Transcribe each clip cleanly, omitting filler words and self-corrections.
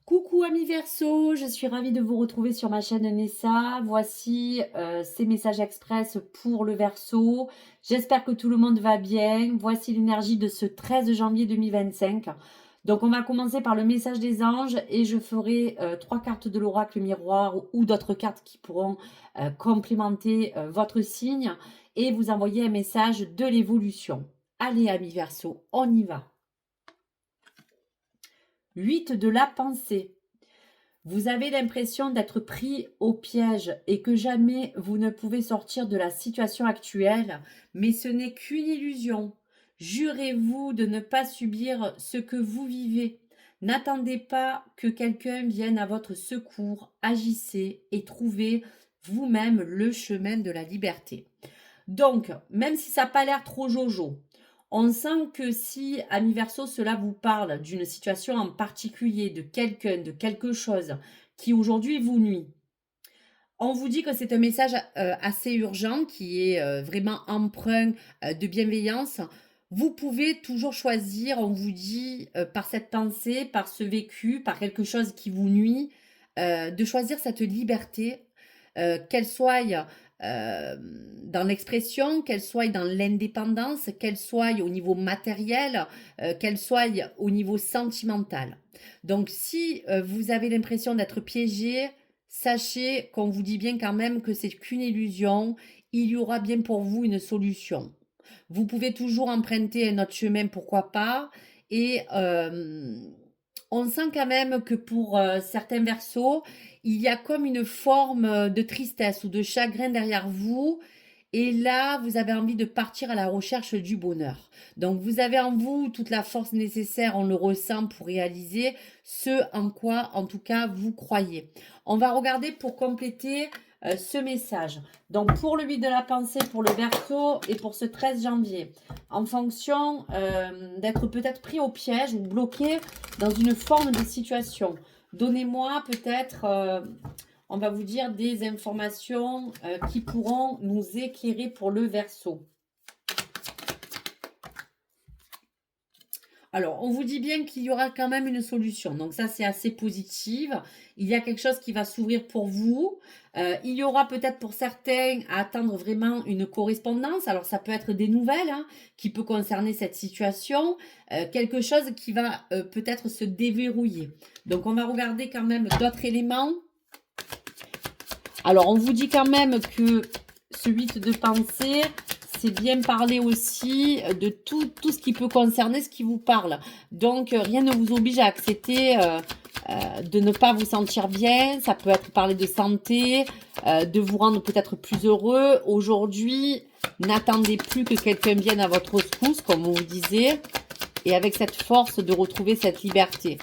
Coucou amis Verseau, je suis ravie de vous retrouver sur ma chaîne Nessa. Voici ces messages express pour le Verseau. J'espère que tout le monde va bien. Voici l'énergie de ce 13 janvier 2025. Donc on va commencer par le message des anges et je ferai 3 cartes de l'oracle miroir ou d'autres cartes qui pourront complémenter votre signe et vous envoyer un message de l'évolution. Allez amis Verseau, on y va. 8 de la pensée. Vous avez l'impression d'être pris au piège et que jamais vous ne pouvez sortir de la situation actuelle, mais ce n'est qu'une illusion. Jurez-vous de ne pas subir ce que vous vivez. N'attendez pas que quelqu'un vienne à votre secours. Agissez et trouvez vous-même le chemin de la liberté. Donc, même si ça n'a pas l'air trop jojo, on sent que si, ami Verseau, cela vous parle d'une situation en particulier, de quelqu'un, de quelque chose qui aujourd'hui vous nuit, on vous dit que c'est un message assez urgent qui est vraiment empreint de bienveillance. Vous pouvez toujours choisir, on vous dit, par cette pensée, par ce vécu, par quelque chose qui vous nuit, de choisir cette liberté, qu'elle soit dans l'expression, qu'elle soit dans l'indépendance, qu'elle soit au niveau matériel, qu'elle soit au niveau sentimental. Donc si vous avez l'impression d'être piégé, sachez qu'on vous dit bien quand même que c'est qu'une illusion, il y aura bien pour vous une solution. Vous pouvez toujours emprunter un autre chemin, pourquoi pas, et on sent quand même que pour certains versos, il y a comme une forme de tristesse ou de chagrin derrière vous. Et là, vous avez envie de partir à la recherche du bonheur. Donc, vous avez en vous toute la force nécessaire, on le ressent pour réaliser ce en quoi, en tout cas, vous croyez. On va regarder pour compléter ce message. Donc, pour le 8 de la pensée, pour le Verseau et pour ce 13 janvier, en fonction d'être peut-être pris au piège ou bloqué dans une forme de situation. Donnez-moi peut-être, on va vous dire des informations qui pourront nous éclairer pour le Verseau. Alors, on vous dit bien qu'il y aura quand même une solution. Donc ça, c'est assez positif. Il y a quelque chose qui va s'ouvrir pour vous. Il y aura peut-être pour certains à attendre vraiment une correspondance. Alors, ça peut être des nouvelles qui peut concerner cette situation. Quelque chose qui va peut-être se déverrouiller. Donc, on va regarder quand même d'autres éléments. Alors, on vous dit quand même que ce 8 de pensée, c'est bien parler aussi de tout ce qui peut concerner ce qui vous parle. Donc, rien ne vous oblige à accepter de ne pas vous sentir bien. Ça peut être parler de santé, de vous rendre peut-être plus heureux. Aujourd'hui, n'attendez plus que quelqu'un vienne à votre rescousse, comme on vous disait, et avec cette force de retrouver cette liberté.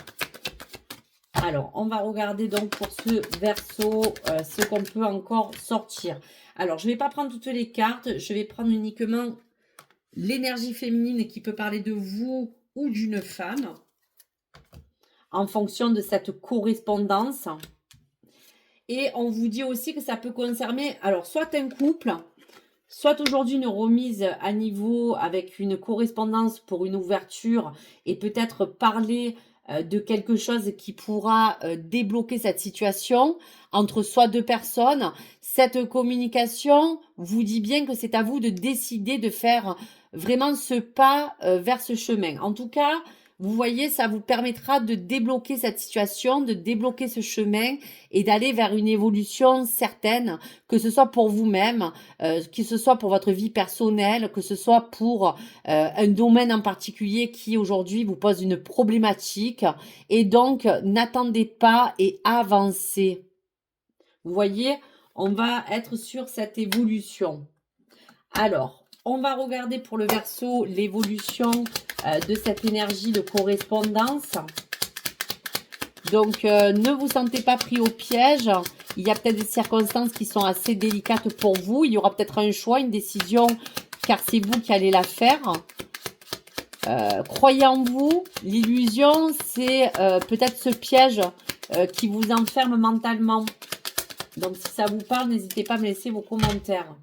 Alors, on va regarder donc pour ce Verseau ce qu'on peut encore sortir. Alors, je ne vais pas prendre toutes les cartes. Je vais prendre uniquement l'énergie féminine qui peut parler de vous ou d'une femme en fonction de cette correspondance. Et on vous dit aussi que ça peut concerner, alors, soit un couple, soit aujourd'hui une remise à niveau avec une correspondance pour une ouverture et peut-être parler de quelque chose qui pourra débloquer cette situation entre soit deux personnes. Cette communication vous dit bien que c'est à vous de décider de faire vraiment ce pas vers ce chemin. En tout cas, vous voyez, ça vous permettra de débloquer cette situation, de débloquer ce chemin et d'aller vers une évolution certaine, que ce soit pour vous-même, que ce soit pour votre vie personnelle, que ce soit pour un domaine en particulier qui aujourd'hui vous pose une problématique. Et donc, n'attendez pas et avancez. Vous voyez, on va être sur cette évolution. Alors, on va regarder pour le Verseau l'évolution de cette énergie de correspondance. Donc, ne vous sentez pas pris au piège. Il y a peut-être des circonstances qui sont assez délicates pour vous. Il y aura peut-être un choix, une décision, car c'est vous qui allez la faire. Croyez en vous. L'illusion, c'est peut-être ce piège qui vous enferme mentalement. Donc, si ça vous parle, n'hésitez pas à me laisser vos commentaires.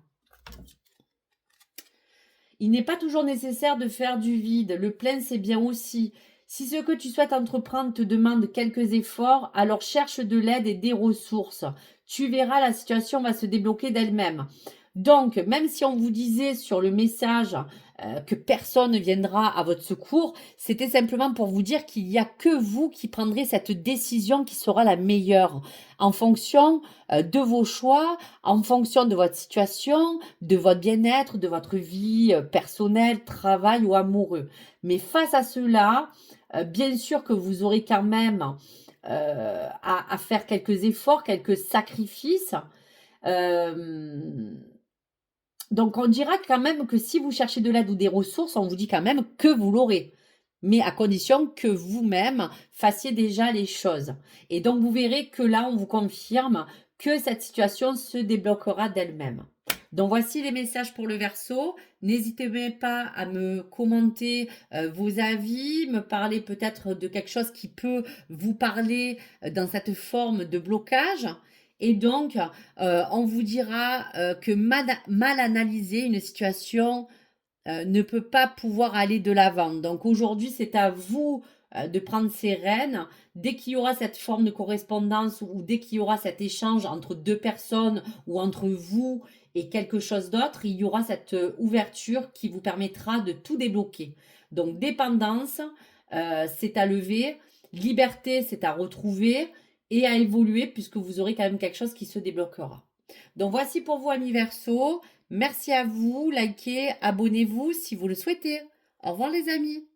Il n'est pas toujours nécessaire de faire du vide. Le plein, c'est bien aussi. Si ce que tu souhaites entreprendre te demande quelques efforts, alors cherche de l'aide et des ressources. Tu verras, la situation va se débloquer d'elle-même. Donc, même si on vous disait sur le message que personne ne viendra à votre secours, c'était simplement pour vous dire qu'il n'y a que vous qui prendrez cette décision qui sera la meilleure en fonction de vos choix, en fonction de votre situation, de votre bien-être, de votre vie personnelle, travail ou amoureux. Mais face à cela, bien sûr que vous aurez quand même à faire quelques efforts, quelques sacrifices. Donc on dira quand même que si vous cherchez de l'aide ou des ressources, on vous dit quand même que vous l'aurez. Mais à condition que vous-même fassiez déjà les choses. Et donc vous verrez que là, on vous confirme que cette situation se débloquera d'elle-même. Donc voici les messages pour le Verseau. N'hésitez pas à me commenter vos avis, me parler peut-être de quelque chose qui peut vous parler dans cette forme de blocage. Et donc, on vous dira que mal analyser une situation ne peut pas pouvoir aller de l'avant. Donc aujourd'hui, c'est à vous de prendre ces rênes. Dès qu'il y aura cette forme de correspondance ou dès qu'il y aura cet échange entre deux personnes ou entre vous et quelque chose d'autre, il y aura cette ouverture qui vous permettra de tout débloquer. Donc dépendance, c'est à lever. Liberté, c'est à retrouver et à évoluer puisque vous aurez quand même quelque chose qui se débloquera. Donc voici pour vous, amis Verseau. Merci à vous, likez, abonnez-vous si vous le souhaitez. Au revoir les amis.